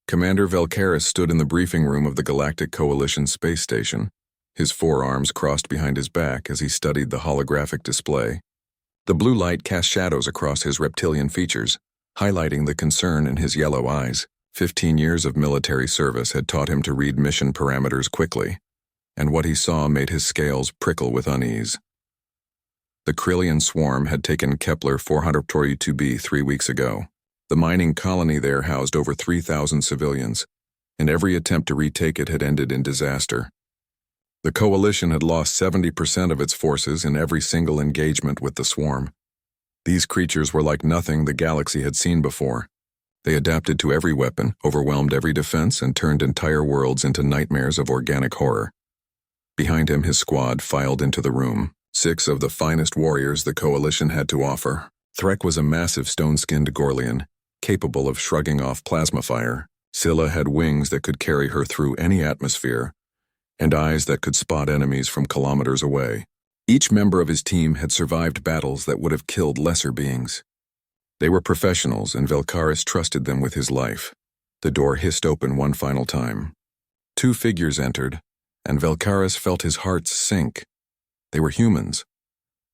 Commander Velkaris stood in the briefing room of the Galactic Coalition space station, his forearms crossed behind his back as he studied the holographic display. The blue light cast shadows across his reptilian features, highlighting the concern in his yellow eyes. 15 years of military service had taught him to read mission parameters quickly, and what he saw made his scales prickle with unease. The Krillian swarm had taken Kepler 442b 3 weeks ago. The mining colony there housed over 3,000 civilians, and every attempt to retake it had ended in disaster. The coalition had lost 70% of its forces in every single engagement with the swarm. These creatures were like nothing the galaxy had seen before. They adapted to every weapon, overwhelmed every defense, and turned entire worlds into nightmares of organic horror. Behind him, his squad filed into the room, 6 of the finest warriors the coalition had to offer. Threk was a massive stone-skinned Gorlian, capable of shrugging off plasma fire. Scylla had wings that could carry her through any atmosphere, and eyes that could spot enemies from kilometers away. Each member of his team had survived battles that would have killed lesser beings. They were professionals, and Velkaris trusted them with his life. The door hissed open one final time. 2 figures entered, and Velkaris felt his heart sink. They were humans.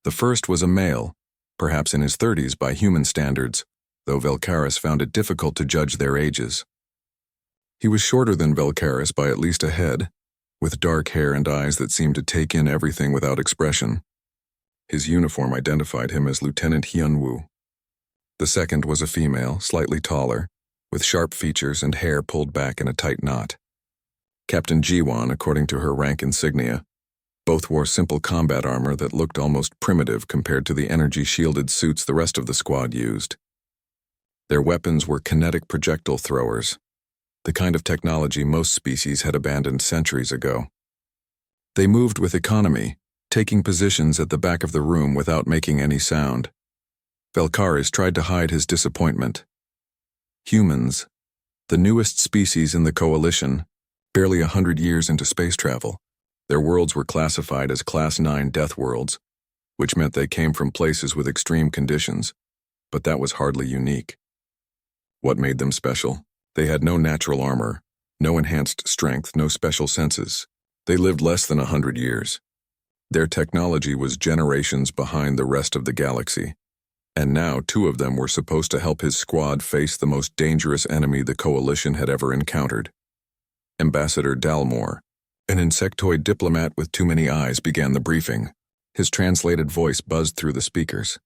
The first was a male, perhaps in his 30s by human standards, though Velkaris found it difficult to judge their ages. He was shorter than Velkaris by at least a head, with dark hair and eyes that seemed to take in everything without expression. His uniform identified him as Lieutenant Hyunwoo. The second was a female, slightly taller, with sharp features and hair pulled back in a tight knot. Captain Jiwon, according to her rank insignia. Both wore simple combat armor that looked almost primitive compared to the energy-shielded suits the rest of the squad used. Their weapons were kinetic projectile throwers, the kind of technology most species had abandoned centuries ago. They moved with economy, taking positions at the back of the room without making any sound. Velkaris tried to hide his disappointment. Humans, the newest species in the coalition, barely 100 years into space travel. Their worlds were classified as Class 9 death worlds, which meant they came from places with extreme conditions, but that was hardly unique. What made them special? They had no natural armor, no enhanced strength, no special senses. They lived less than 100 years. Their technology was generations behind the rest of the galaxy, and now 2 of them were supposed to help his squad face the most dangerous enemy the Coalition had ever encountered. Ambassador Dalmor, an insectoid diplomat with too many eyes, began the briefing. His translated voice buzzed through the speakers.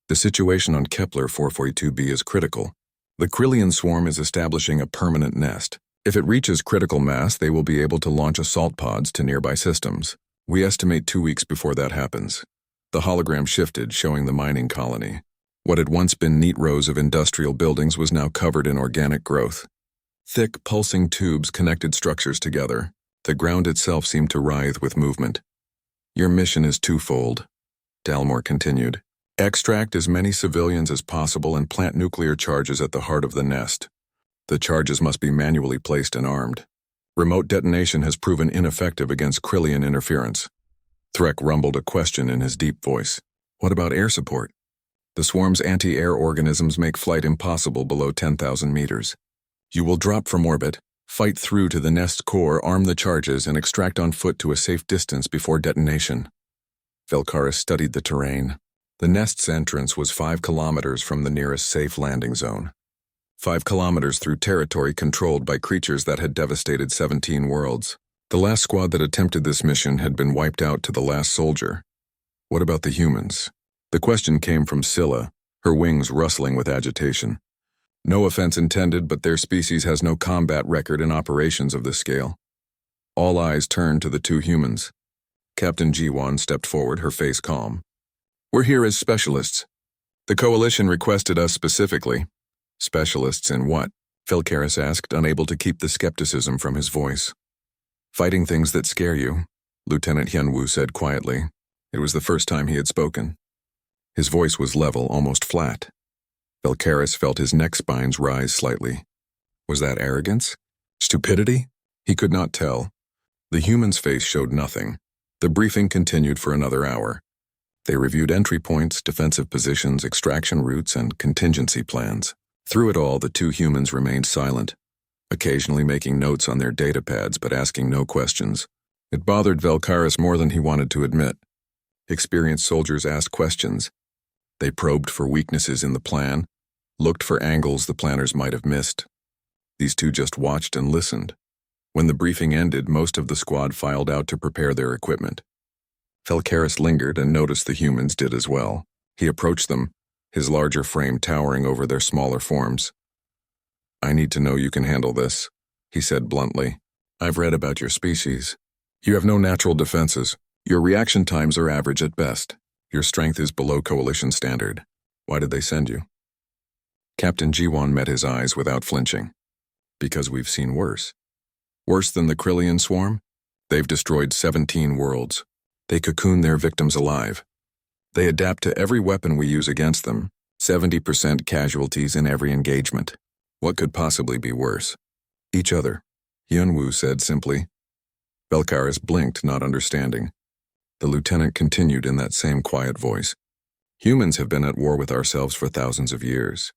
The situation on Kepler 442b is critical. The Krillian swarm is establishing a permanent nest. If it reaches critical mass, they will be able to launch assault pods to nearby systems. We estimate 2 weeks before that happens. The hologram shifted, showing the mining colony. What had once been neat rows of industrial buildings was now covered in organic growth. Thick, pulsing tubes connected structures together. The ground itself seemed to writhe with movement. Your mission is twofold, Dalmor continued. Extract as many civilians as possible and plant nuclear charges at the heart of the nest. The charges must be manually placed and armed. Remote detonation has proven ineffective against Krillian interference. Threk rumbled a question in his deep voice. What about air support? The swarm's anti-air organisms make flight impossible below 10,000 meters. You will drop from orbit, fight through to the nest's core, arm the charges, and extract on foot to a safe distance before detonation. Velkaris studied the terrain. The nest's entrance was 5 kilometers from the nearest safe landing zone. 5 kilometers through territory controlled by creatures that had devastated 17 worlds. The last squad that attempted this mission had been wiped out to the last soldier. What about the humans? The question came from Scylla, her wings rustling with agitation. No offense intended, but their species has no combat record in operations of this scale. All eyes turned to the 2 humans. Captain Jiwon stepped forward, her face calm. We're here as specialists. The Coalition requested us specifically. Specialists in what? Velkaris asked, unable to keep the skepticism from his voice. Fighting things that scare you, Lieutenant Hyunwoo said quietly. It was the first time he had spoken. His voice was level, almost flat. Velkaris felt his neck spines rise slightly. Was that arrogance? Stupidity? He could not tell. The human's face showed nothing. The briefing continued for another hour. They reviewed entry points, defensive positions, extraction routes, and contingency plans. Through it all, the 2 humans remained silent, occasionally making notes on their datapads but asking no questions. It bothered Velkaris more than he wanted to admit. Experienced soldiers asked questions. They probed for weaknesses in the plan, looked for angles the planners might have missed. These two just watched and listened. When the briefing ended, most of the squad filed out to prepare their equipment. Velkaris lingered and noticed the humans did as well. He approached them, his larger frame towering over their smaller forms. "I need to know you can handle this," he said bluntly. "I've read about your species. You have no natural defenses. Your reaction times are average at best. Your strength is below Coalition standard. Why did they send you?" Captain Jiwon met his eyes without flinching. "Because we've seen worse. Worse than the Krillian swarm? They've destroyed 17 worlds. They cocoon their victims alive. They adapt to every weapon we use against them. 70% casualties in every engagement. What could possibly be worse?" "Each other," Hyunwoo said simply. Velkaris blinked, not understanding. The lieutenant continued in that same quiet voice. "Humans have been at war with ourselves for thousands of years.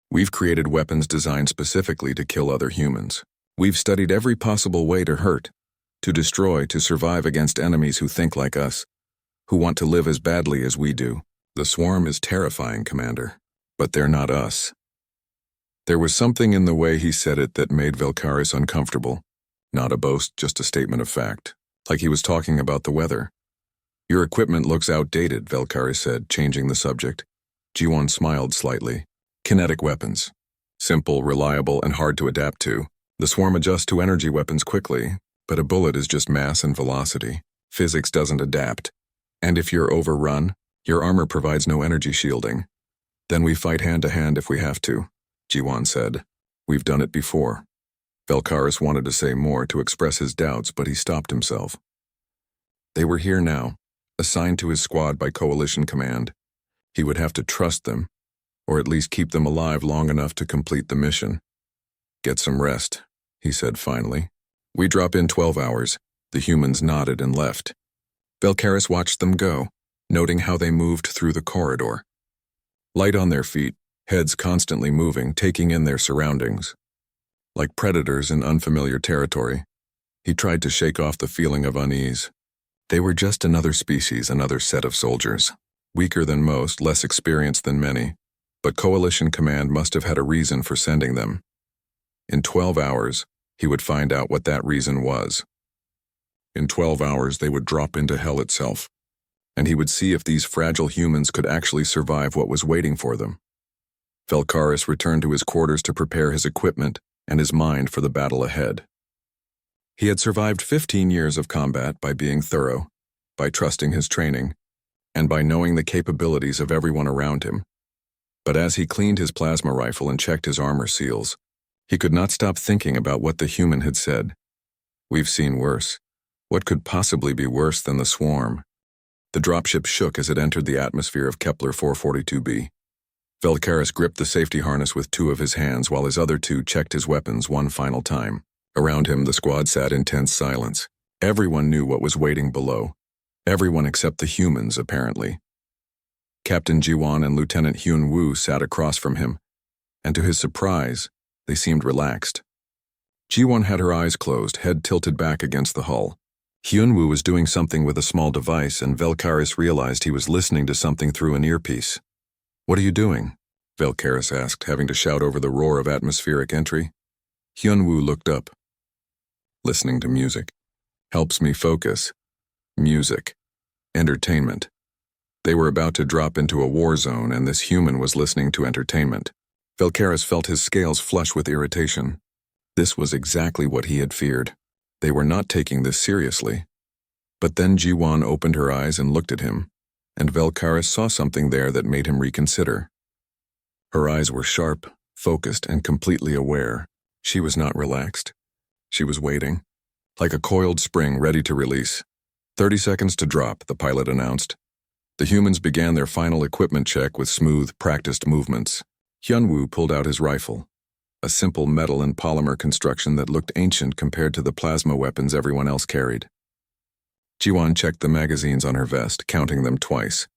We've created weapons designed specifically to kill other humans. We've studied every possible way to hurt, to destroy, to survive against enemies who think like us, who want to live as badly as we do. The swarm is terrifying, Commander, but they're not us." There was something in the way he said it that made Velkaris uncomfortable. Not a boast, just a statement of fact, like he was talking about the weather. "Your equipment looks outdated," Velkaris said, changing the subject. Jiwon smiled slightly. "Kinetic weapons. Simple, reliable, and hard to adapt to. The swarm adjusts to energy weapons quickly, but a bullet is just mass and velocity. Physics doesn't adapt. And if you're overrun, your armor provides no energy shielding. Then we fight hand-to-hand if we have to," Jiwon said. "We've done it before." Velkaris wanted to say more to express his doubts, but he stopped himself. They were here now, assigned to his squad by Coalition Command. He would have to trust them, or at least keep them alive long enough to complete the mission. "Get some rest," he said finally. "We drop in 12 hours. The humans nodded and left. Velkaris watched them go, noting how they moved through the corridor. Light on their feet, heads constantly moving, taking in their surroundings. Like predators in unfamiliar territory, he tried to shake off the feeling of unease. They were just another species, another set of soldiers. Weaker than most, less experienced than many, but Coalition Command must have had a reason for sending them. In 12 hours, he would find out what that reason was. In 12 hours, they would drop into hell itself, and he would see if these fragile humans could actually survive what was waiting for them. Velkaris returned to his quarters to prepare his equipment and his mind for the battle ahead. He had survived 15 years of combat by being thorough, by trusting his training, and by knowing the capabilities of everyone around him. But as he cleaned his plasma rifle and checked his armor seals, he could not stop thinking about what the human had said. "We've seen worse. What could possibly be worse than the swarm?" The dropship shook as it entered the atmosphere of Kepler 442b. Velkaris gripped the safety harness with two of his hands while his other two checked his weapons one final time. Around him, the squad sat in tense silence. Everyone knew what was waiting below. Everyone except the humans, apparently. Captain Jiwon and Lieutenant Hyunwoo sat across from him, and to his surprise, they seemed relaxed. Jiwon had her eyes closed, head tilted back against the hull. Hyunwoo was doing something with a small device, and Velkaris realized he was listening to something through an earpiece. "What are you doing?" Velkaris asked, having to shout over the roar of atmospheric entry. Hyunwoo looked up. "Listening to music. Helps me focus. Music. Entertainment." They were about to drop into a war zone, and this human was listening to entertainment. Velkaris felt his scales flush with irritation. This was exactly what he had feared. They were not taking this seriously. But then Jiwon opened her eyes and looked at him, and Velkaris saw something there that made him reconsider. Her eyes were sharp, focused, and completely aware. She was not relaxed. She was waiting, like a coiled spring ready to release. 30 seconds to drop, the pilot announced. The humans began their final equipment check with smooth, practiced movements. Hyunwoo pulled out his rifle, a simple metal and polymer construction that looked ancient compared to the plasma weapons everyone else carried. Jiwon checked the magazines on her vest, counting them twice.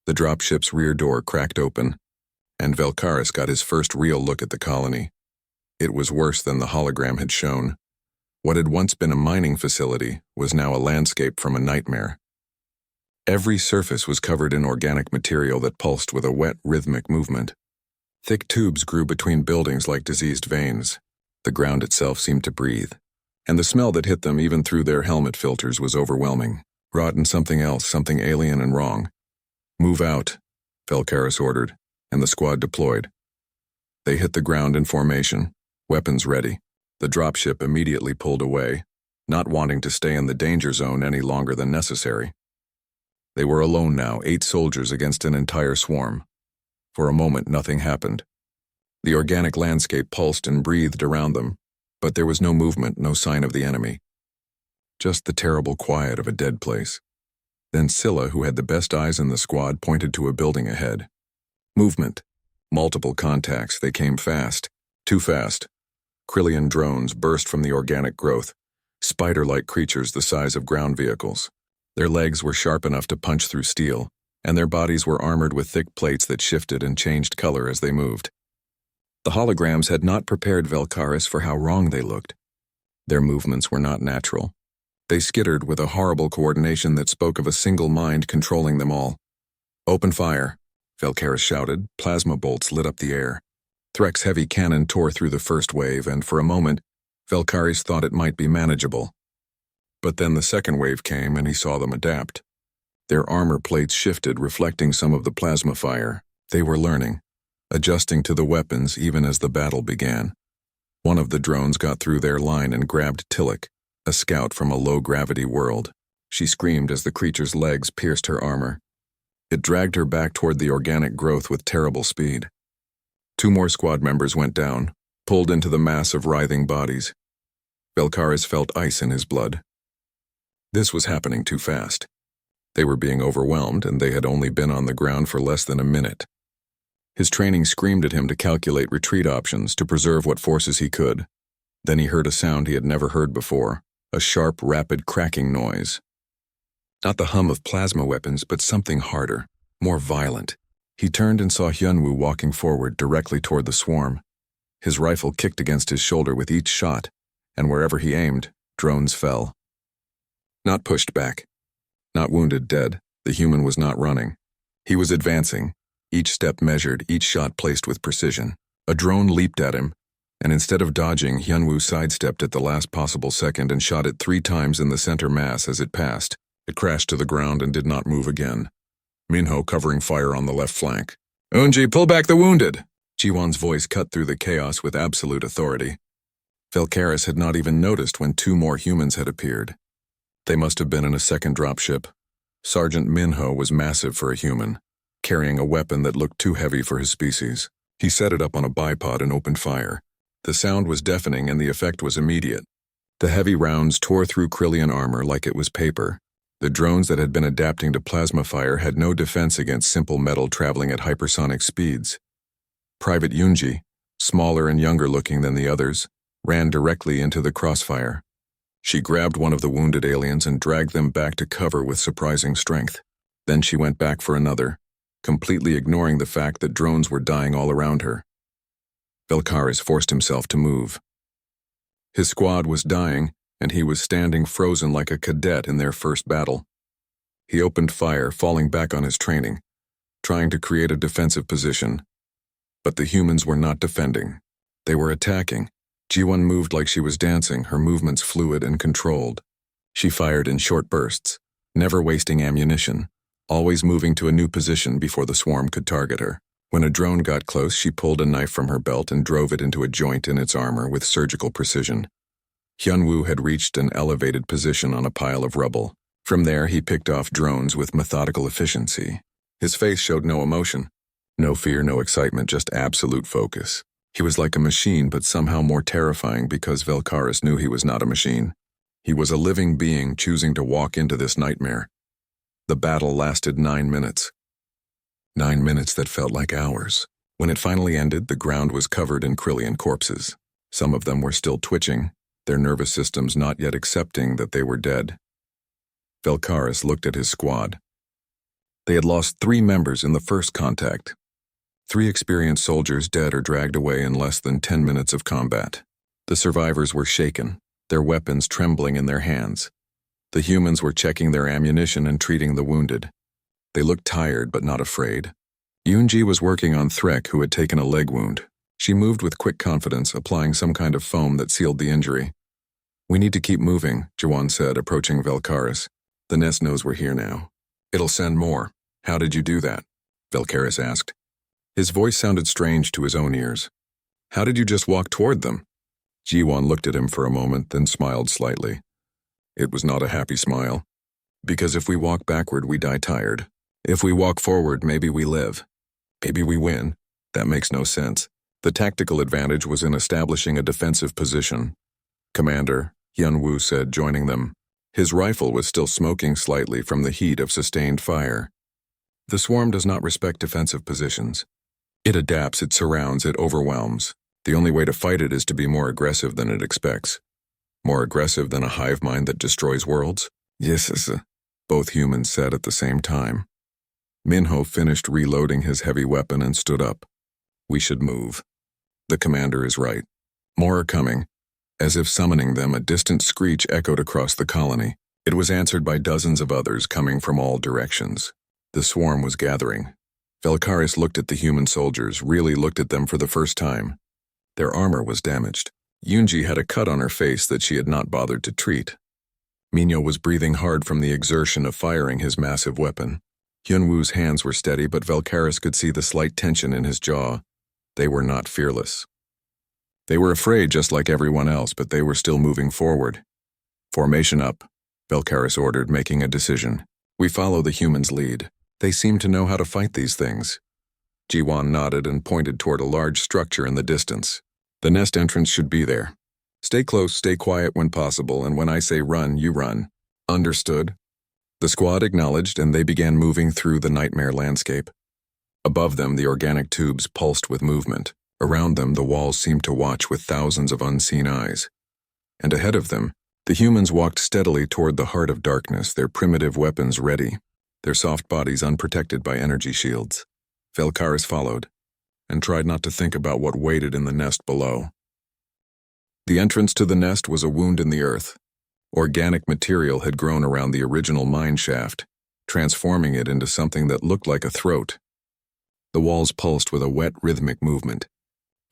The dropship's rear door cracked open, and Velkaris got his first real look at the colony. It was worse than the hologram had shown. What had once been a mining facility was now a landscape from a nightmare. Every surface was covered in organic material that pulsed with a wet, rhythmic movement. Thick tubes grew between buildings like diseased veins. The ground itself seemed to breathe, and the smell that hit them even through their helmet filters was overwhelming. Rotten something else, something alien and wrong. "Move out," Velkaris ordered, and the squad deployed. They hit the ground in formation, weapons ready. The dropship immediately pulled away, not wanting to stay in the danger zone any longer than necessary. They were alone now, 8 soldiers against an entire swarm. For a moment, nothing happened. The organic landscape pulsed and breathed around them, but there was no movement, no sign of the enemy. Just the terrible quiet of a dead place. Then Scylla, who had the best eyes in the squad, pointed to a building ahead. Movement. Multiple contacts. They came fast. Too fast. Krillian drones burst from the organic growth, spider-like creatures the size of ground vehicles. Their legs were sharp enough to punch through steel, and their bodies were armored with thick plates that shifted and changed color as they moved. The holograms had not prepared Velkaris for how wrong they looked. Their movements were not natural. They skittered with a horrible coordination that spoke of a single mind controlling them all. "Open fire," Velkaris shouted. Plasma bolts lit up the air. Threk's heavy cannon tore through the first wave, and for a moment, Velkaris thought it might be manageable. But then the second wave came, and he saw them adapt. Their armor plates shifted, reflecting some of the plasma fire. They were learning, adjusting to the weapons even as the battle began. One of the drones got through their line and grabbed Tillich, a scout from a low-gravity world. She screamed as the creature's legs pierced her armor. It dragged her back toward the organic growth with terrible speed. 2 more squad members went down, pulled into the mass of writhing bodies. Velkaris felt ice in his blood. This was happening too fast. They were being overwhelmed, and they had only been on the ground for less than a minute. His training screamed at him to calculate retreat options, to preserve what forces he could. Then he heard a sound he had never heard before, a sharp, rapid cracking noise. Not the hum of plasma weapons, but something harder, more violent. He turned and saw Hyunwoo walking forward directly toward the swarm. His rifle kicked against his shoulder with each shot, and wherever he aimed, drones fell. Not pushed back. Not wounded dead. The human was not running. He was advancing, each step measured, each shot placed with precision. A drone leaped at him, and instead of dodging, Hyunwoo sidestepped at the last possible second and shot it 3 times in the center mass as it passed. It crashed to the ground and did not move again. Minho covering fire on the left flank. "Eunji, pull back the wounded!" Jiwon's voice cut through the chaos with absolute authority. Velkaris had not even noticed when 2 more humans had appeared. They must have been in a second dropship. Sergeant Minho was massive for a human, carrying a weapon that looked too heavy for his species. He set it up on a bipod and opened fire. The sound was deafening and the effect was immediate. The heavy rounds tore through Krillian armor like it was paper. The drones that had been adapting to plasma fire had no defense against simple metal traveling at hypersonic speeds. Private Yunji, smaller and younger looking than the others, ran directly into the crossfire. She grabbed one of the wounded aliens and dragged them back to cover with surprising strength. Then she went back for another, completely ignoring the fact that drones were dying all around her. Velkaris forced himself to move. His squad was dying, and he was standing frozen like a cadet in their first battle. He opened fire, falling back on his training, trying to create a defensive position. But the humans were not defending. They were attacking. Jiwon moved like she was dancing, her movements fluid and controlled. She fired in short bursts, never wasting ammunition, always moving to a new position before the swarm could target her. When a drone got close, she pulled a knife from her belt and drove it into a joint in its armor with surgical precision. Hyunwoo had reached an elevated position on a pile of rubble. From there, he picked off drones with methodical efficiency. His face showed no emotion. No fear, no excitement, just absolute focus. He was like a machine, but somehow more terrifying because Velkaris knew he was not a machine. He was a living being choosing to walk into this nightmare. The battle lasted 9 minutes. 9 minutes that felt like hours. When it finally ended, the ground was covered in Krillian corpses. Some of them were still twitching, their nervous systems not yet accepting that they were dead. Velkaris looked at his squad. They had lost 3 members in the first contact. 3 experienced soldiers dead or dragged away in less than 10 minutes of combat. The survivors were shaken, their weapons trembling in their hands. The humans were checking their ammunition and treating the wounded. They looked tired but not afraid. Yoonji was working on Threk, who had taken a leg wound. She moved with quick confidence, applying some kind of foam that sealed the injury. "We need to keep moving," Jawan said, approaching Velkaris. "The nest knows we're here now. It'll send more." "How did you do that?" Velkaris asked. His voice sounded strange to his own ears. "How did you just walk toward them?" Jiwon looked at him for a moment, then smiled slightly. It was not a happy smile. "Because if we walk backward, we die tired. If we walk forward, maybe we live. Maybe we win. That makes no sense." The tactical advantage was in establishing a defensive position. "Commander," Hyun-woo said, joining them. His rifle was still smoking slightly from the heat of sustained fire. "The swarm does not respect defensive positions. It adapts, it surrounds, it overwhelms. The only way to fight it is to be more aggressive than it expects. More aggressive than a hive mind that destroys worlds?" "Yes," both humans said at the same time. Minho finished reloading his heavy weapon and stood up. "We should move. The commander is right. More are coming." As if summoning them, a distant screech echoed across the colony. It was answered by dozens of others coming from all directions. The swarm was gathering. Velkaris looked at the human soldiers, really looked at them for the first time. Their armor was damaged. Yoonji had a cut on her face that she had not bothered to treat. Minho was breathing hard from the exertion of firing his massive weapon. Hyun-woo's hands were steady, but Velkaris could see the slight tension in his jaw. They were not fearless. They were afraid just like everyone else, but they were still moving forward. "Formation up," Velkaris ordered, making a decision. "We follow the humans' lead. They seem to know how to fight these things." Jiwon nodded and pointed toward a large structure in the distance. "The nest entrance should be there. Stay close, stay quiet when possible, and when I say run, you run." "Understood." The squad acknowledged, and they began moving through the nightmare landscape. Above them, the organic tubes pulsed with movement. Around them, the walls seemed to watch with thousands of unseen eyes. And ahead of them, the humans walked steadily toward the heart of darkness, their primitive weapons ready, their soft bodies unprotected by energy shields. Velkaris followed, and tried not to think about what waited in the nest below. The entrance to the nest was a wound in the earth. Organic material had grown around the original mine shaft, transforming it into something that looked like a throat. The walls pulsed with a wet, rhythmic movement,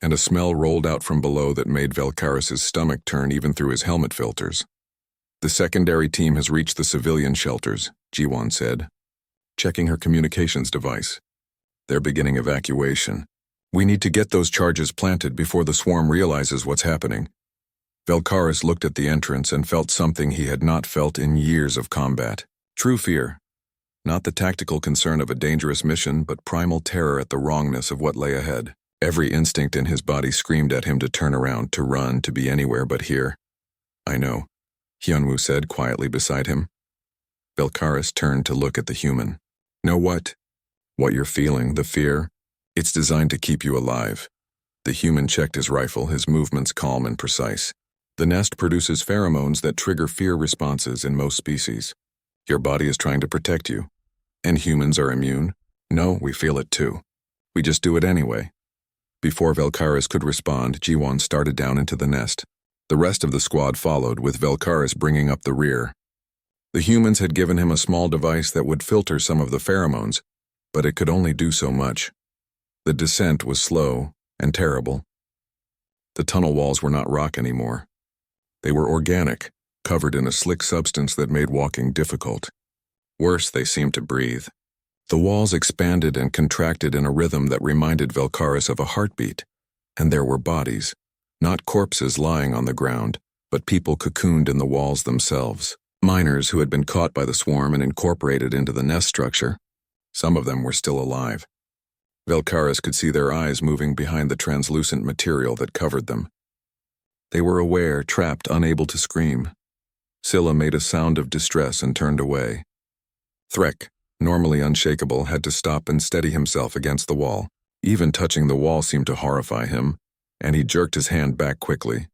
and a smell rolled out from below that made Velkaris' stomach turn even through his helmet filters. "The secondary team has reached the civilian shelters," Jiwon said, checking her communications device. "They're beginning evacuation. We need to get those charges planted before the swarm realizes what's happening." Velkaris looked at the entrance and felt something he had not felt in years of combat. True fear. Not the tactical concern of a dangerous mission, but primal terror at the wrongness of what lay ahead. Every instinct in his body screamed at him to turn around, to run, to be anywhere but here. "I know," Hyun-woo said quietly beside him. Velkaris turned to look at the human. "Know what? What you're feeling, the fear, it's designed to keep you alive." The human checked his rifle, his movements calm and precise. "The nest produces pheromones that trigger fear responses in most species. Your body is trying to protect you. And humans are immune? No, we feel it too. We just do it anyway." Before Velkaris could respond, Jiwon started down into the nest. The rest of the squad followed, with Velkaris bringing up the rear. The humans had given him a small device that would filter some of the pheromones, but it could only do so much. The descent was slow and terrible. The tunnel walls were not rock anymore. They were organic, covered in a slick substance that made walking difficult. Worse, they seemed to breathe. The walls expanded and contracted in a rhythm that reminded Velkaris of a heartbeat, and there were bodies, not corpses lying on the ground, but people cocooned in the walls themselves, miners who had been caught by the swarm and incorporated into the nest structure. Some of them were still alive. Velkaris could see their eyes moving behind the translucent material that covered them. They were aware, trapped, unable to scream. Scylla made a sound of distress and turned away. Threk, normally unshakable, had to stop and steady himself against the wall. Even touching the wall seemed to horrify him, and he jerked his hand back quickly.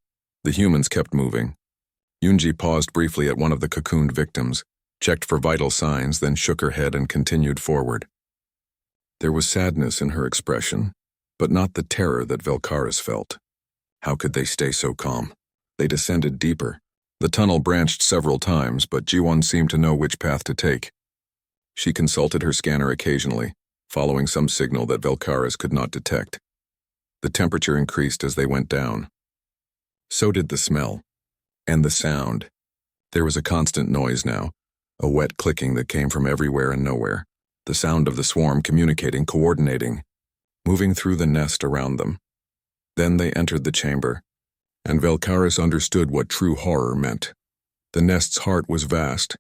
The humans kept moving. Yoonji paused briefly at one of the cocooned victims, checked for vital signs, then shook her head and continued forward. There was sadness in her expression, but not the terror that Velkaris felt. How could they stay so calm? They descended deeper. The tunnel branched several times, but Jiwon seemed to know which path to take. She consulted her scanner occasionally, following some signal that Velkaris could not detect. The temperature increased as they went down. So did the smell. And the sound. There was a constant noise now, a wet clicking that came from everywhere and nowhere, the sound of the swarm communicating, coordinating, moving through the nest around them. Then they entered the chamber, and Velkaris understood what true horror meant. The nest's heart was vast,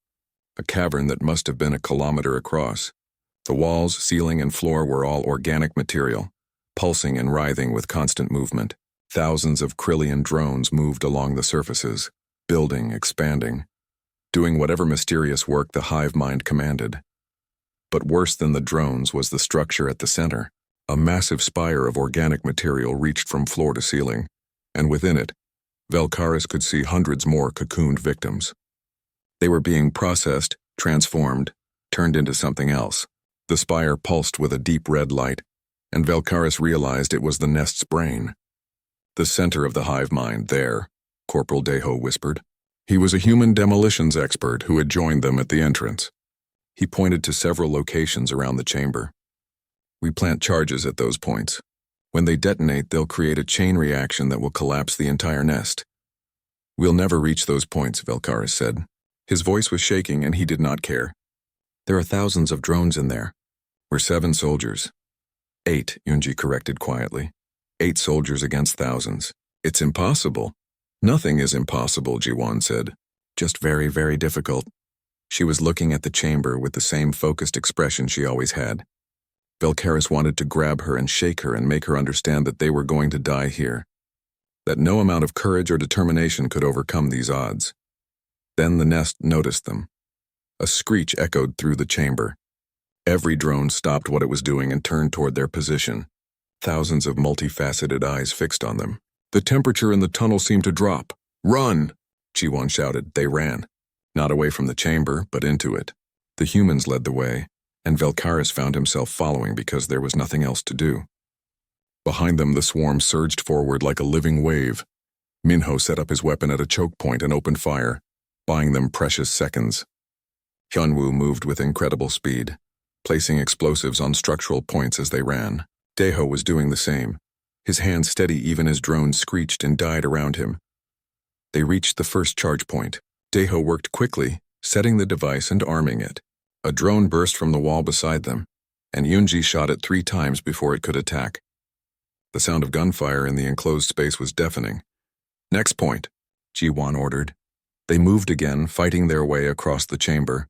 a cavern that must have been a kilometer across. The walls, ceiling, and floor were all organic material, pulsing and writhing with constant movement. Thousands of Krillian drones moved along the surfaces, building, expanding, doing whatever mysterious work the hive mind commanded. But worse than the drones was the structure at the center. A massive spire of organic material reached from floor to ceiling, and within it, Velkaris could see hundreds more cocooned victims. They were being processed, transformed, turned into something else. The spire pulsed with a deep red light, and Velkaris realized it was the nest's brain. The center of the hive mind, there, Corporal Deho whispered. He was a human demolitions expert who had joined them at the entrance. He pointed to several locations around the chamber. We plant charges at those points. When they detonate, they'll create a chain reaction that will collapse the entire nest. We'll never reach those points, Velkaris said. His voice was shaking and he did not care. There are thousands of drones in there. We're 7 soldiers. 8, Yunji corrected quietly. 8 soldiers against thousands. It's impossible. Nothing is impossible, Jiwon said. Just very, very difficult. She was looking at the chamber with the same focused expression she always had. Velkaris wanted to grab her and shake her and make her understand that they were going to die here. That no amount of courage or determination could overcome these odds. Then the nest noticed them. A screech echoed through the chamber. Every drone stopped what it was doing and turned toward their position. Thousands of multifaceted eyes fixed on them. The temperature in the tunnel seemed to drop. Run! Jiwon shouted. They ran. Not away from the chamber, but into it. The humans led the way, and Velkaris found himself following because there was nothing else to do. Behind them, the swarm surged forward like a living wave. Minho set up his weapon at a choke point and opened fire, buying them precious seconds. Hyunwoo moved with incredible speed, placing explosives on structural points as they ran. Deho was doing the same, his hands steady even as drones screeched and died around him. They reached the first charge point. Deho worked quickly, setting the device and arming it. A drone burst from the wall beside them, and Yunji shot it 3 times before it could attack. The sound of gunfire in the enclosed space was deafening. Next point, Jiwon ordered. They moved again, fighting their way across the chamber.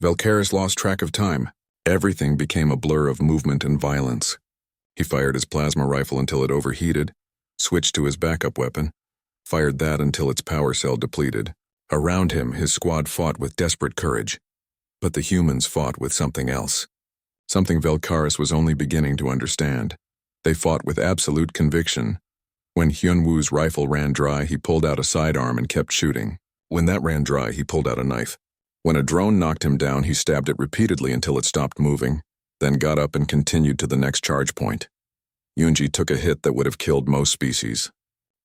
Velkaris lost track of time. Everything became a blur of movement and violence. He fired his plasma rifle until it overheated, switched to his backup weapon, fired that until its power cell depleted. Around him, his squad fought with desperate courage. But the humans fought with something else. Something Velkaris was only beginning to understand. They fought with absolute conviction. When Hyunwoo's rifle ran dry, he pulled out a sidearm and kept shooting. When that ran dry, he pulled out a knife. When a drone knocked him down, he stabbed it repeatedly until it stopped moving, then got up and continued to the next charge point. Yunji took a hit that would have killed most species.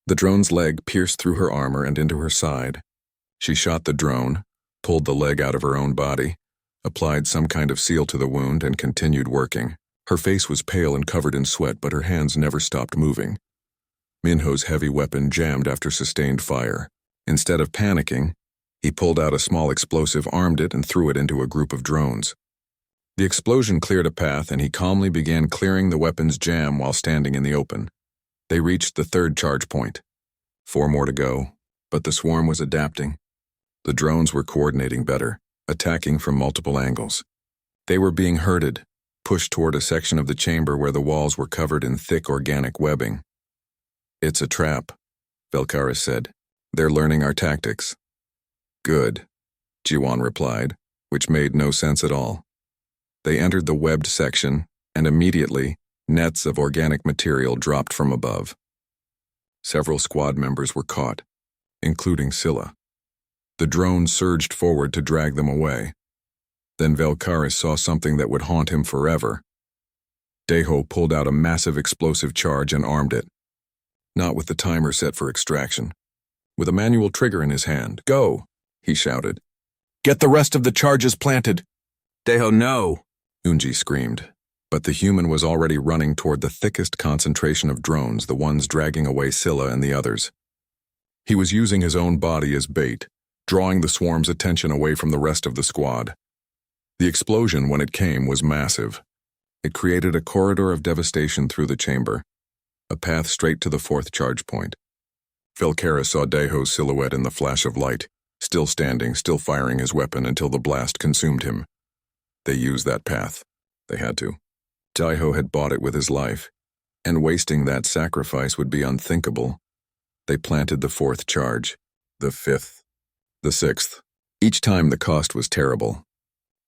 The drone's leg pierced through her armor and into her side. She shot the drone, pulled the leg out of her own body, applied some kind of seal to the wound, and continued working. Her face was pale and covered in sweat, but her hands never stopped moving. Minho's heavy weapon jammed after sustained fire. Instead of panicking, he pulled out a small explosive, armed it, and threw it into a group of drones. The explosion cleared a path, and he calmly began clearing the weapon's jam while standing in the open. They reached the 3rd charge point. 4 more to go, but the swarm was adapting. The drones were coordinating better, attacking from multiple angles. They were being herded, pushed toward a section of the chamber where the walls were covered in thick organic webbing. It's a trap, Velkaris said. They're learning our tactics. Good, Jiwon replied, which made no sense at all. They entered the webbed section, and immediately, nets of organic material dropped from above. Several squad members were caught, including Scylla. The drone surged forward to drag them away. Then Velkaris saw something that would haunt him forever. Daho pulled out a massive explosive charge and armed it. Not with the timer set for extraction. With a manual trigger in his hand. "Go!" he shouted. "Get the rest of the charges planted!" Daho, no! Unji screamed. But the human was already running toward the thickest concentration of drones, the ones dragging away Scylla and the others. He was using his own body as bait, drawing the swarm's attention away from the rest of the squad. The explosion, when it came, was massive. It created a corridor of devastation through the chamber, a path straight to the fourth charge point. Velkaris saw Daho's silhouette in the flash of light, still standing, still firing his weapon until the blast consumed him. They used that path. They had to. Daho had bought it with his life, and wasting that sacrifice would be unthinkable. They planted the fourth charge, the fifth, the sixth. Each time the cost was terrible.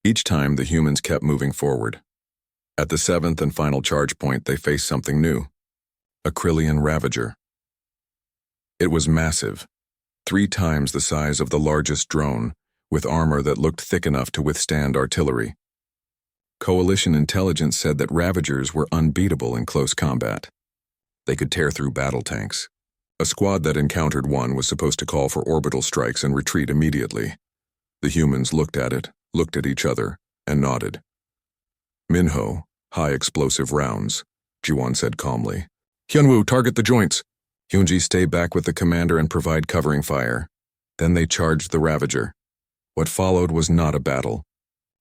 Each time the humans kept moving forward. At the seventh and final charge point, they faced something new. A Krillian Ravager. It was massive, 3 times the size of the largest drone, with armor that looked thick enough to withstand artillery. Coalition intelligence said that Ravagers were unbeatable in close combat. They could tear through battle tanks. A squad that encountered one was supposed to call for orbital strikes and retreat immediately. The humans looked at it, looked at each other, and nodded. "Minho, high explosive rounds," Jiwon said calmly. "Hyunwoo, target the joints." Hyunji, stay back with the commander and provide covering fire. Then they charged the Ravager. What followed was not a battle.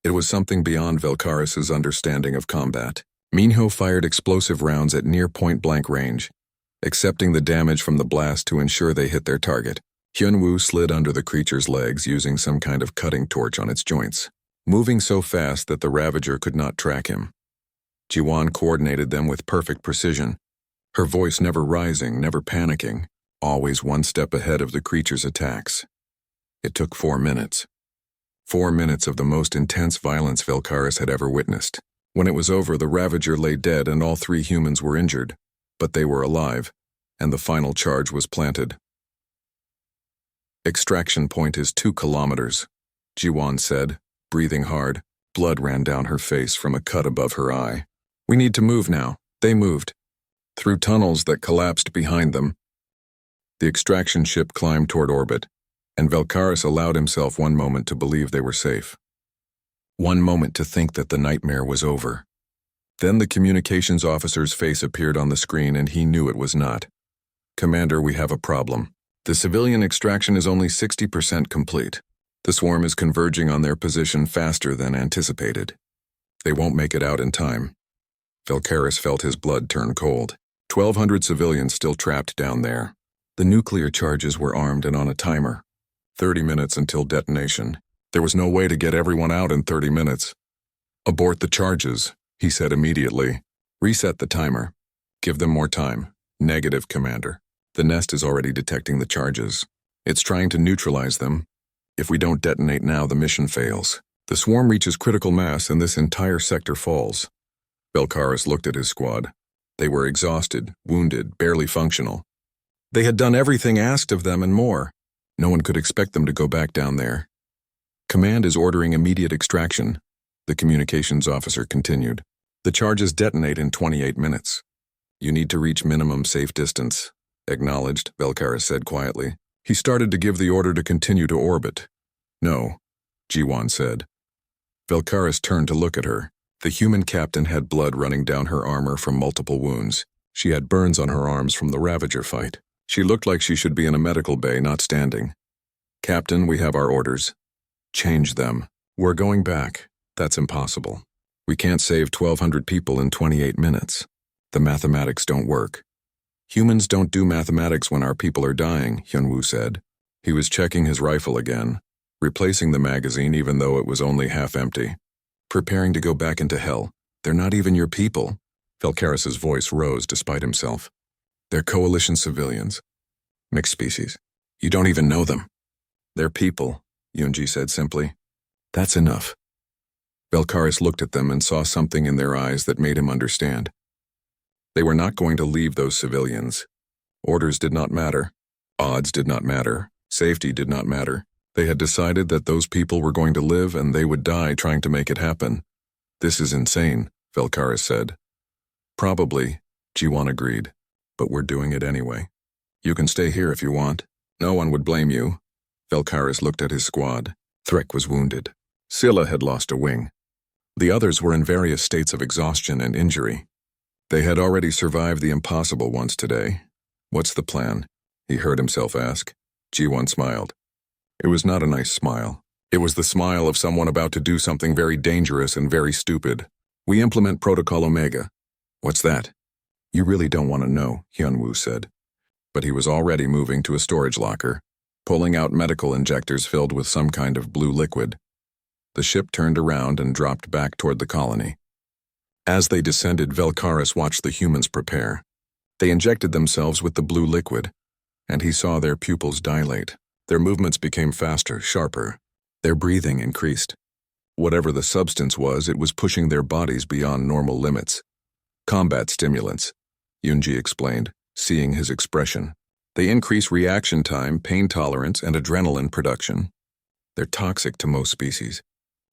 It was something beyond Velkaris's understanding of combat. Minho fired explosive rounds at near point-blank range, accepting the damage from the blast to ensure they hit their target. Hyunwoo slid under the creature's legs using some kind of cutting torch on its joints, moving so fast that the Ravager could not track him. Jiwon coordinated them with perfect precision, her voice never rising, never panicking, always one step ahead of the creature's attacks. It took 4 minutes. 4 minutes of the most intense violence Velkaris had ever witnessed. When it was over, the Ravager lay dead and all 3 humans were injured, but they were alive, and the final charge was planted. "Extraction point is 2 kilometers, Jiwon said, breathing hard. Blood ran down her face from a cut above her eye. "We need to move now." They moved. Through tunnels that collapsed behind them. The extraction ship climbed toward orbit, and Velkaris allowed himself one moment to believe they were safe. One moment to think that the nightmare was over. Then the communications officer's face appeared on the screen and he knew it was not. "Commander, we have a problem. The civilian extraction is only 60% complete. The swarm is converging on their position faster than anticipated. They won't make it out in time." Velkaris felt his blood turn cold. 1,200 civilians still trapped down there. The nuclear charges were armed and on a timer. 30 minutes until detonation. There was no way to get everyone out in 30 minutes. "Abort the charges," he said immediately. "Reset the timer. Give them more time." "Negative, Commander. The nest is already detecting the charges. It's trying to neutralize them. If we don't detonate now, the mission fails. The swarm reaches critical mass and this entire sector falls." Velkaris looked at his squad. They were exhausted, wounded, barely functional. They had done everything asked of them and more. No one could expect them to go back down there. "Command is ordering immediate extraction," the communications officer continued. "The charges detonate in 28 minutes. You need to reach minimum safe distance." "Acknowledged," Velkaris said quietly. He started to give the order to continue to orbit. "No," Jiwon said. Velkaris turned to look at her. The human captain had blood running down her armor from multiple wounds. She had burns on her arms from the Ravager fight. She looked like she should be in a medical bay, not standing. "Captain, we have our orders." "Change them. We're going back. That's impossible. We can't save 1,200 people in 28 minutes. The mathematics don't work." "Humans don't do mathematics when our people are dying," Hyunwoo said. He was checking his rifle again, replacing the magazine even though it was only half empty. "Preparing to go back into hell. They're not even your people." Velkaris's voice rose despite himself. "They're coalition civilians. Mixed species. You don't even know them." "They're people," Yunji said simply. "That's enough." Velkaris looked at them and saw something in their eyes that made him understand. They were not going to leave those civilians. Orders did not matter. Odds did not matter. Safety did not matter. They had decided that those people were going to live and they would die trying to make it happen. "This is insane," Velkaris said. Probably, Jiwan agreed. But we're doing it anyway. You can stay here if you want. No one would blame you. Velkaris looked at his squad. Threk was wounded. Scylla had lost a wing. The others were in various states of exhaustion and injury. They had already survived the impossible once today. What's the plan? He heard himself ask. Jiwan smiled. It was not a nice smile. It was the smile of someone about to do something very dangerous and very stupid. We implement Protocol Omega. What's that? You really don't want to know, Hyunwoo said. But he was already moving to a storage locker, pulling out medical injectors filled with some kind of blue liquid. The ship turned around and dropped back toward the colony. As they descended, Velkaris watched the humans prepare. They injected themselves with the blue liquid, and he saw their pupils dilate. Their movements became faster, sharper. Their breathing increased. Whatever the substance was, it was pushing their bodies beyond normal limits. Combat stimulants, Yoonji explained, seeing his expression. They increase reaction time, pain tolerance, and adrenaline production. They're toxic to most species.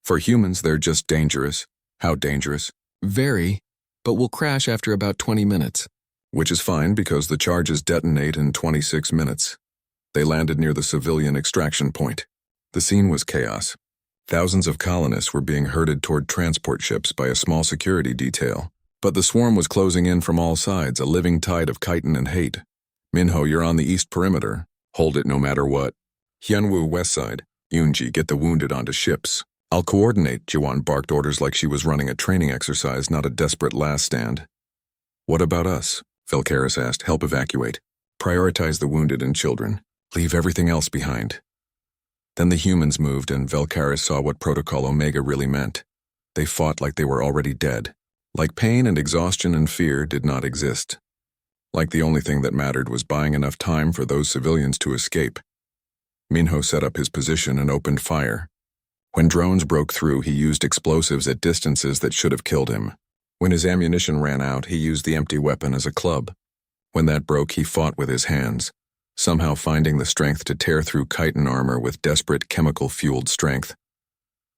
For humans, they're just dangerous. How dangerous? Very, but will crash after about 20 minutes. Which is fine because the charges detonate in 26 minutes. They landed near the civilian extraction point. The scene was chaos. Thousands of colonists were being herded toward transport ships by a small security detail. But the swarm was closing in from all sides, a living tide of chitin and hate. Minho, you're on the east perimeter. Hold it no matter what. Hyunwoo, west side. Yoonji, get the wounded onto ships. I'll coordinate, Jiwan barked orders like she was running a training exercise, not a desperate last stand. What about us? Velkaris asked. Help evacuate. Prioritize the wounded and children. Leave everything else behind. Then the humans moved and Velkaris saw what Protocol Omega really meant. They fought like they were already dead. Like pain and exhaustion and fear did not exist. Like the only thing that mattered was buying enough time for those civilians to escape. Minho set up his position and opened fire. When drones broke through, he used explosives at distances that should have killed him. When his ammunition ran out, he used the empty weapon as a club. When that broke, he fought with his hands, somehow finding the strength to tear through chitin armor with desperate chemical-fueled strength.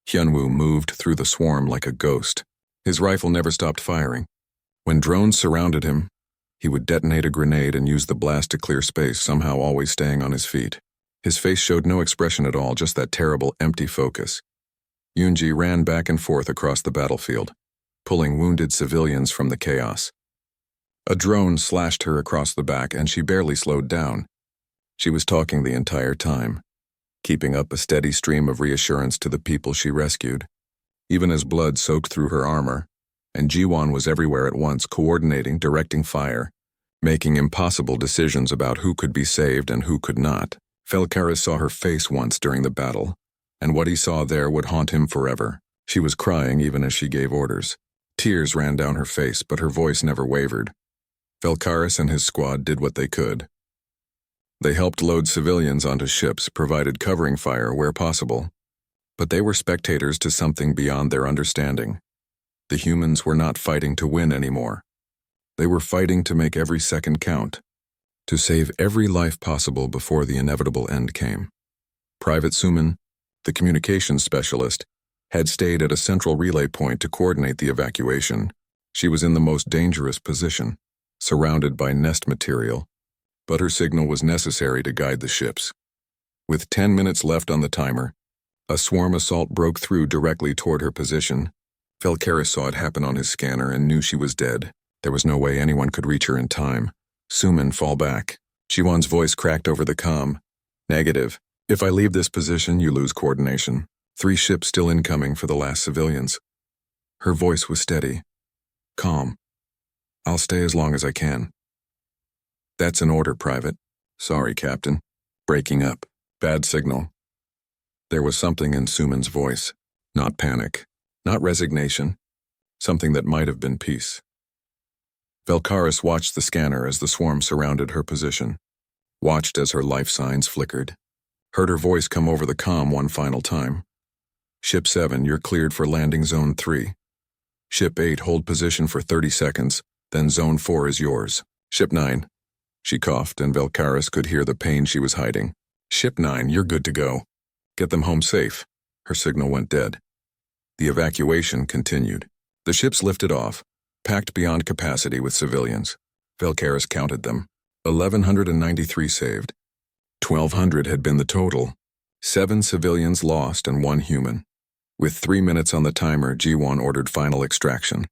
Hyunwoo moved through the swarm like a ghost. His rifle never stopped firing. When drones surrounded him, he would detonate a grenade and use the blast to clear space, somehow always staying on his feet. His face showed no expression at all, just that terrible, empty focus. Yoonji ran back and forth across the battlefield, pulling wounded civilians from the chaos. A drone slashed her across the back, and she barely slowed down. She was talking the entire time, keeping up a steady stream of reassurance to the people she rescued, even as blood soaked through her armor, and Jiwan was everywhere at once, coordinating, directing fire, making impossible decisions about who could be saved and who could not. Velkaris saw her face once during the battle, and what he saw there would haunt him forever. She was crying even as she gave orders. Tears ran down her face, but her voice never wavered. Velkaris and his squad did what they could. They helped load civilians onto ships, provided covering fire where possible. But they were spectators to something beyond their understanding. The humans were not fighting to win anymore. They were fighting to make every second count, to save every life possible before the inevitable end came. Private Suman, the communications specialist, had stayed at a central relay point to coordinate the evacuation. She was in the most dangerous position, surrounded by nest material, but her signal was necessary to guide the ships. With 10 minutes left on the timer, a swarm assault broke through directly toward her position. Velkaris saw it happen on his scanner and knew she was dead. There was no way anyone could reach her in time. Suman, fall back. Jiwan's voice cracked over the comm. Negative. If I leave this position, you lose coordination. 3 ships still incoming for the last civilians. Her voice was steady. Calm. I'll stay as long as I can. That's an order, Private. Sorry, Captain. Breaking up. Bad signal. There was something in Suman's voice. Not panic. Not resignation. Something that might have been peace. Velkaris watched the scanner as the swarm surrounded her position. Watched as her life signs flickered. Heard her voice come over the comm one final time. Ship 7, you're cleared for landing Zone 3. Ship 8, hold position for 30 seconds, then Zone 4 is yours. Ship 9. She coughed, and Velkaris could hear the pain she was hiding. Ship 9, you're good to go. Get them home safe. Her signal went dead. The evacuation continued. The ships lifted off, packed beyond capacity with civilians. Velkaris counted them. 1,193 saved. 1,200 had been the total. 7 civilians lost and 1 human. With 3 minutes on the timer, G1 ordered final extraction.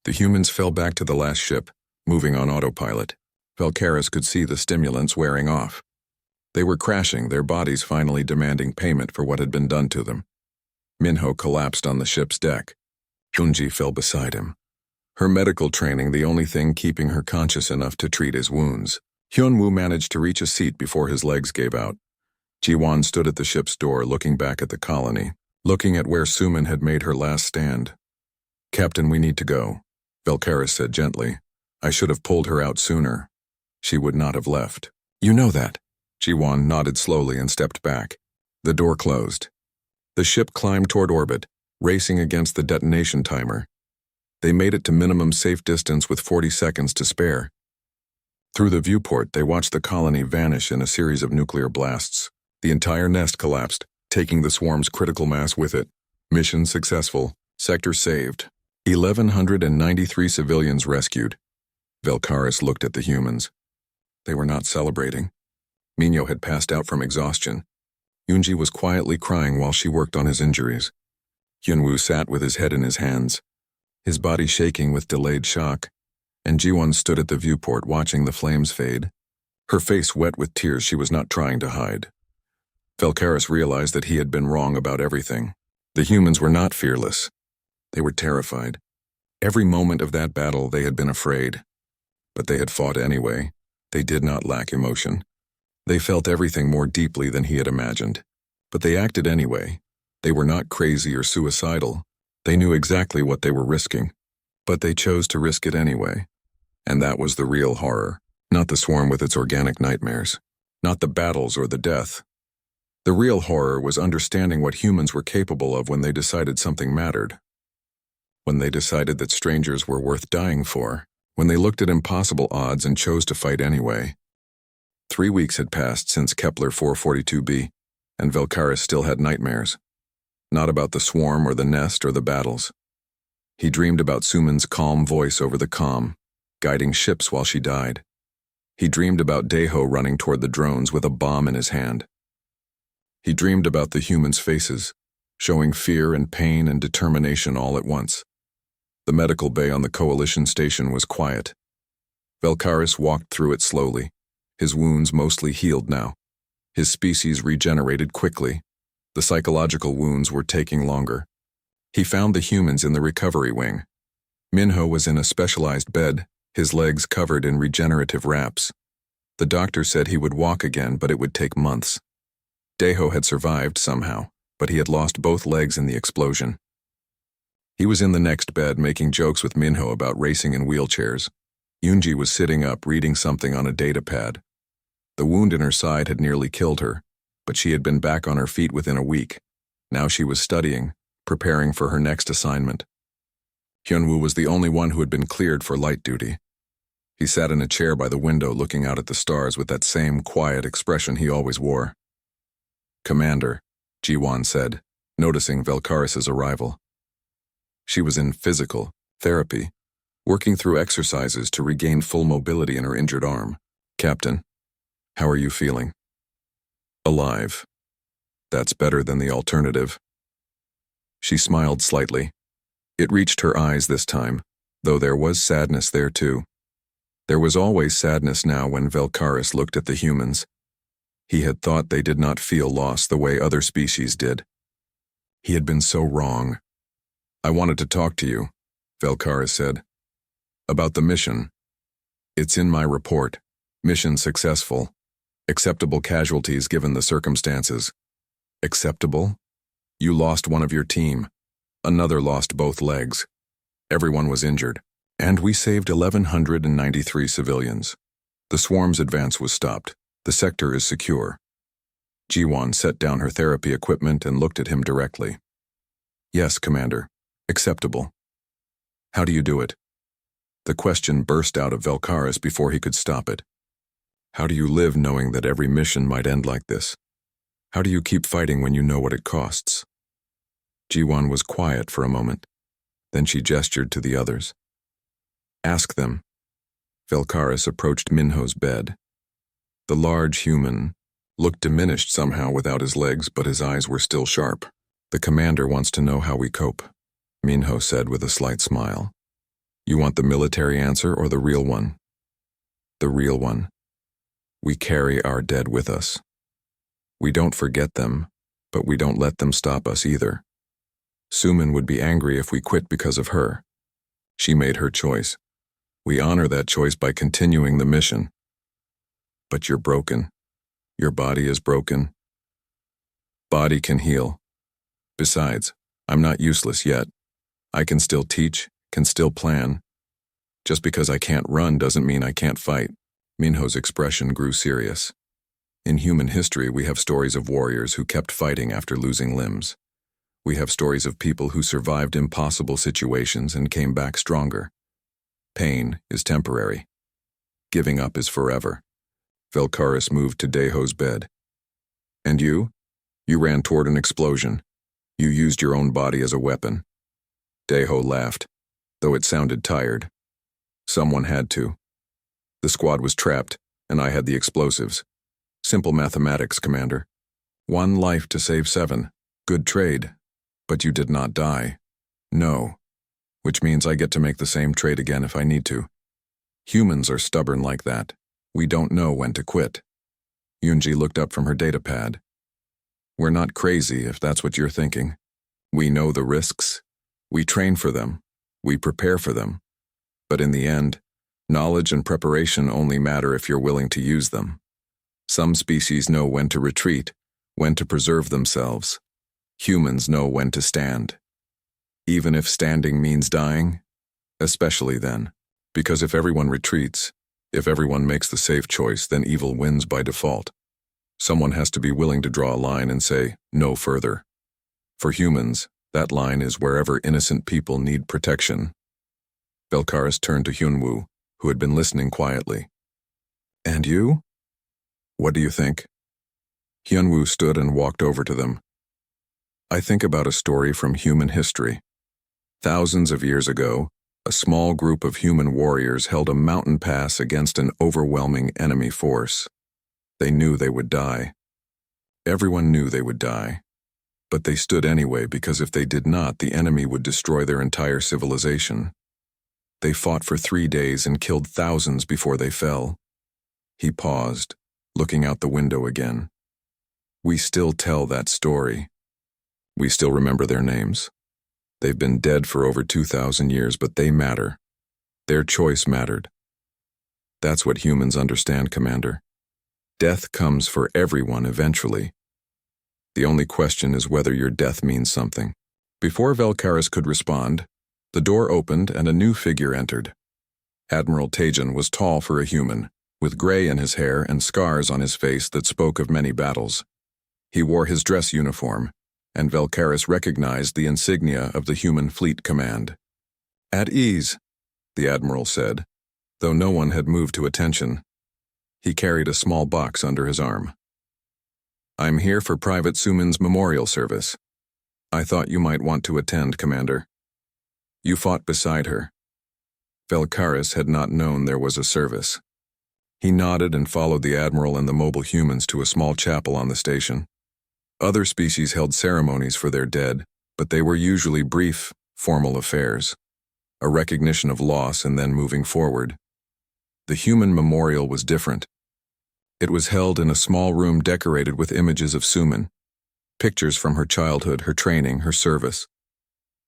The humans fell back to the last ship, moving on autopilot. Velkaris could see the stimulants wearing off. They were crashing, their bodies finally demanding payment for what had been done to them. Minho collapsed on the ship's deck. Junji fell beside him. Her medical training the only thing keeping her conscious enough to treat his wounds. Hyunwoo managed to reach a seat before his legs gave out. Jiwon stood at the ship's door looking back at the colony, looking at where Suman had made her last stand. "Captain, we need to go," Velkaris said gently. "I should have pulled her out sooner. She would not have left." "You know that." Jiwon nodded slowly and stepped back. The door closed. The ship climbed toward orbit, racing against the detonation timer. They made it to minimum safe distance with 40 seconds to spare. Through the viewport, they watched the colony vanish in a series of nuclear blasts. The entire nest collapsed, taking the swarm's critical mass with it. Mission successful. Sector saved. 1,193 civilians rescued. Velkaris looked at the humans. They were not celebrating. Minho had passed out from exhaustion. Yunji was quietly crying while she worked on his injuries. Hyunwoo sat with his head in his hands, his body shaking with delayed shock, and Jiwon stood at the viewport watching the flames fade, her face wet with tears she was not trying to hide. Velkaris realized that he had been wrong about everything. The humans were not fearless. They were terrified. Every moment of that battle they had been afraid. But they had fought anyway. They did not lack emotion. They felt everything more deeply than he had imagined. But they acted anyway. They were not crazy or suicidal. They knew exactly what they were risking. But they chose to risk it anyway. And that was the real horror, not the swarm with its organic nightmares, not the battles or the death. The real horror was understanding what humans were capable of when they decided something mattered. When they decided that strangers were worth dying for. When they looked at impossible odds and chose to fight anyway. 3 weeks had passed since Kepler 442b, and Velkaris still had nightmares. Not about the swarm or the nest or the battles. He dreamed about Suman's calm voice over the comm, guiding ships while she died. He dreamed about Daeho running toward the drones with a bomb in his hand. He dreamed about the humans' faces, showing fear and pain and determination all at once. The medical bay on the Coalition station was quiet. Velkaris walked through it slowly, his wounds mostly healed now. His species regenerated quickly. The psychological wounds were taking longer. He found the humans in the recovery wing. Minho was in a specialized bed, his legs covered in regenerative wraps. The doctor said he would walk again, but it would take months. Daeho had survived somehow, but he had lost both legs in the explosion. He was in the next bed making jokes with Minho about racing in wheelchairs. Yunji was sitting up reading something on a data pad. The wound in her side had nearly killed her, but she had been back on her feet within a week. Now she was studying, preparing for her next assignment. Hyunwoo was the only one who had been cleared for light duty. He sat in a chair by the window looking out at the stars with that same quiet expression he always wore. "Commander," Jiwon said, noticing Velkaris's arrival. She was in physical therapy, working through exercises to regain full mobility in her injured arm. "Captain, how are you feeling?" "Alive. That's better than the alternative." She smiled slightly. It reached her eyes this time, though there was sadness there too. There was always sadness now when Velkaris looked at the humans. He had thought they did not feel loss the way other species did. He had been so wrong. "I wanted to talk to you," Velkaris said. "About the mission. It's in my report. Mission successful. Acceptable casualties given the circumstances." "Acceptable? You lost one of your team. Another lost both legs. Everyone was injured. And we saved 1,193 civilians. The swarm's advance was stopped. The sector is secure." Jiwon set down her therapy equipment and looked at him directly. "Yes, Commander. Acceptable." "How do you do it?" The question burst out of Velkaris before he could stop it. "How do you live knowing that every mission might end like this? How do you keep fighting when you know what it costs?" Jiwon was quiet for a moment. Then she gestured to the others. Ask them. Velkaris approached Minho's bed. The large human looked diminished somehow without his legs, but his eyes were still sharp. The commander wants to know how we cope, Minho said with a slight smile. You want the military answer or the real one? The real one. We carry our dead with us. We don't forget them, but we don't let them stop us either. Suman would be angry if we quit because of her. She made her choice. We honor that choice by continuing the mission. But you're broken. Your body is broken. Body can heal. Besides, I'm not useless yet. I can still teach, can still plan. Just because I can't run doesn't mean I can't fight. Minho's expression grew serious. In human history, we have stories of warriors who kept fighting after losing limbs. We have stories of people who survived impossible situations and came back stronger. Pain is temporary. Giving up is forever. Velkaris moved to Deho's bed. And you? You ran toward an explosion. You used your own body as a weapon. Deho laughed, though it sounded tired. Someone had to. The squad was trapped, and I had the explosives. Simple mathematics, Commander. 1 life to save 7. Good trade. But you did not die. No. Which means I get to make the same trade again if I need to. Humans are stubborn like that. We don't know when to quit. Yunji looked up from her datapad. We're not crazy, if that's what you're thinking. We know the risks. We train for them. We prepare for them. But in the end, knowledge and preparation only matter if you're willing to use them. Some species know when to retreat, when to preserve themselves. Humans know when to stand. Even if standing means dying, especially then. Because if everyone retreats, if everyone makes the safe choice, then evil wins by default. Someone has to be willing to draw a line and say, no further. For humans, that line is wherever innocent people need protection. Velkaris turned to Hyunwoo, who had been listening quietly. And you? What do you think? Hyunwoo stood and walked over to them. I think about a story from human history. Thousands of years ago, a small group of human warriors held a mountain pass against an overwhelming enemy force. They knew they would die. Everyone knew they would die. But they stood anyway because if they did not, the enemy would destroy their entire civilization. They fought for 3 days and killed thousands before they fell. He paused, looking out the window again. We still tell that story. We still remember their names. They've been dead for over 2,000 years, but they matter. Their choice mattered. That's what humans understand, Commander. Death comes for everyone eventually. The only question is whether your death means something. Before Velkaris could respond, the door opened and a new figure entered. Admiral Tejan was tall for a human, with gray in his hair and scars on his face that spoke of many battles. He wore his dress uniform, and Velkaris recognized the insignia of the human fleet command. At ease, the admiral said, though no one had moved to attention. He carried a small box under his arm. I'm here for Private Suman's memorial service. I thought you might want to attend, Commander. You fought beside her. Velkaris had not known there was a service. He nodded and followed the admiral and the mobile humans to a small chapel on the station. Other species held ceremonies for their dead, but they were usually brief, formal affairs. A recognition of loss and then moving forward. The human memorial was different. It was held in a small room decorated with images of Suman, pictures from her childhood, her training, her service.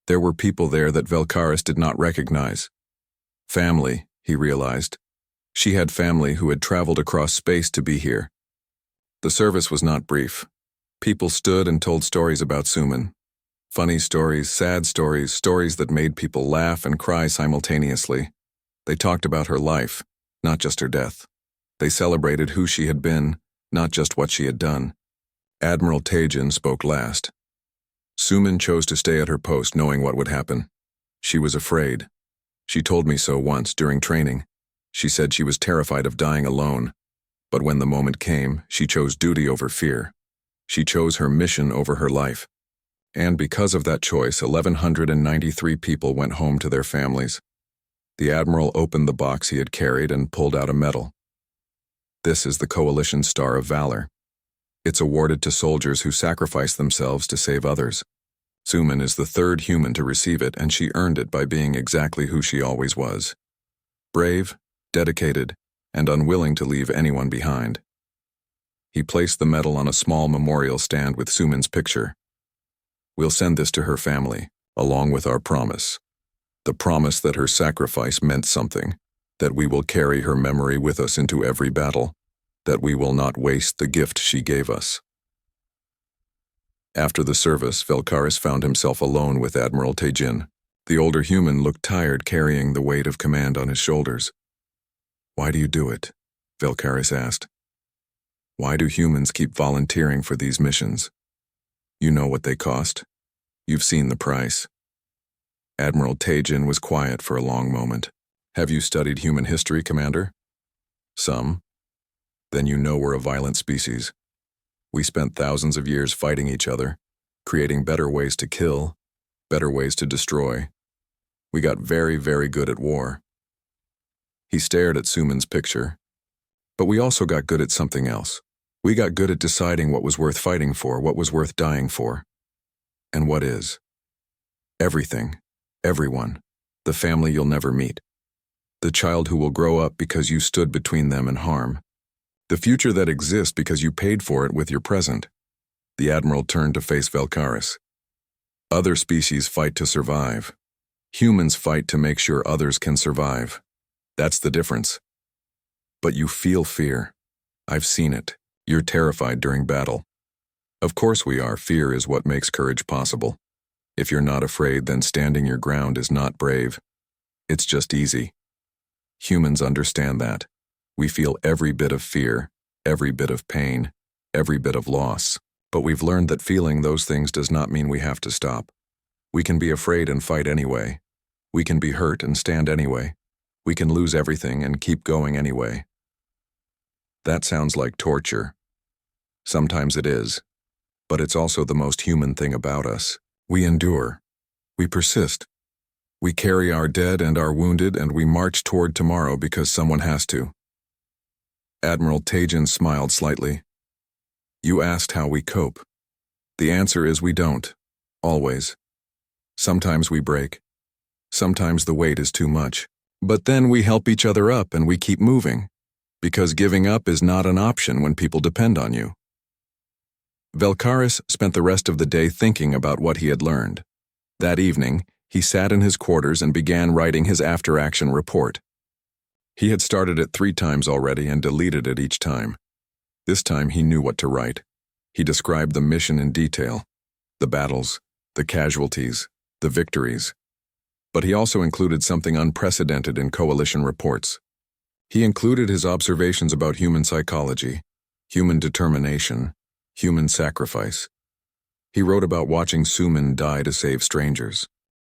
There were people there that Velkaris did not recognize. Family, he realized. She had family who had traveled across space to be here. The service was not brief. People stood and told stories about Suman. Funny stories, sad stories, stories that made people laugh and cry simultaneously. They talked about her life, not just her death. They celebrated who she had been, not just what she had done. Admiral Tejan spoke last. Suman chose to stay at her post knowing what would happen. She was afraid. She told me so once during training. She said she was terrified of dying alone. But when the moment came, she chose duty over fear. She chose her mission over her life. And because of that choice, 1,193 people went home to their families. The Admiral opened the box he had carried and pulled out a medal. This is the Coalition Star of Valor. It's awarded to soldiers who sacrifice themselves to save others. Suman is the third human to receive it, and she earned it by being exactly who she always was. Brave, dedicated, and unwilling to leave anyone behind. He placed the medal on a small memorial stand with Suman's picture. We'll send this to her family, along with our promise. The promise that her sacrifice meant something, that we will carry her memory with us into every battle, that we will not waste the gift she gave us. After the service, Velkaris found himself alone with Admiral Tejin. The older human looked tired, carrying the weight of command on his shoulders. "Why do you do it?" Velkaris asked. "Why do humans keep volunteering for these missions? You know what they cost. You've seen the price." Admiral Tejin was quiet for a long moment. "Have you studied human history, Commander?" "Some." "Then you know we're a violent species. We spent thousands of years fighting each other, creating better ways to kill, better ways to destroy. We got very, very good at war." He stared at Suman's picture. "But we also got good at something else. We got good at deciding what was worth fighting for, what was worth dying for. And what is? Everything, everyone, the family you'll never meet. The child who will grow up because you stood between them and harm. The future that exists because you paid for it with your present." The Admiral turned to face Velkaris. "Other species fight to survive. Humans fight to make sure others can survive. That's the difference. But you feel fear. I've seen it. You're terrified during battle. Of course we are. Fear is what makes courage possible. If you're not afraid, then standing your ground is not brave. It's just easy. Humans understand that. We feel every bit of fear, every bit of pain, every bit of loss. But we've learned that feeling those things does not mean we have to stop. We can be afraid and fight anyway. We can be hurt and stand anyway. We can lose everything and keep going anyway." That sounds like torture. Sometimes it is. But it's also the most human thing about us. We endure. We persist. We carry our dead and our wounded, and we march toward tomorrow because someone has to. Admiral Tejin smiled slightly. "You asked how we cope. The answer is we don't. Always. Sometimes we break. Sometimes the weight is too much. But then we help each other up and we keep moving. Because giving up is not an option when people depend on you." Velkaris spent the rest of the day thinking about what he had learned. That evening, he sat in his quarters and began writing his after-action report. He had started it 3 times already and deleted it each time. This time he knew what to write. He described the mission in detail, the battles, the casualties, the victories. But he also included something unprecedented in Coalition reports. He included his observations about human psychology, human determination, human sacrifice. He wrote about watching Suman die to save strangers.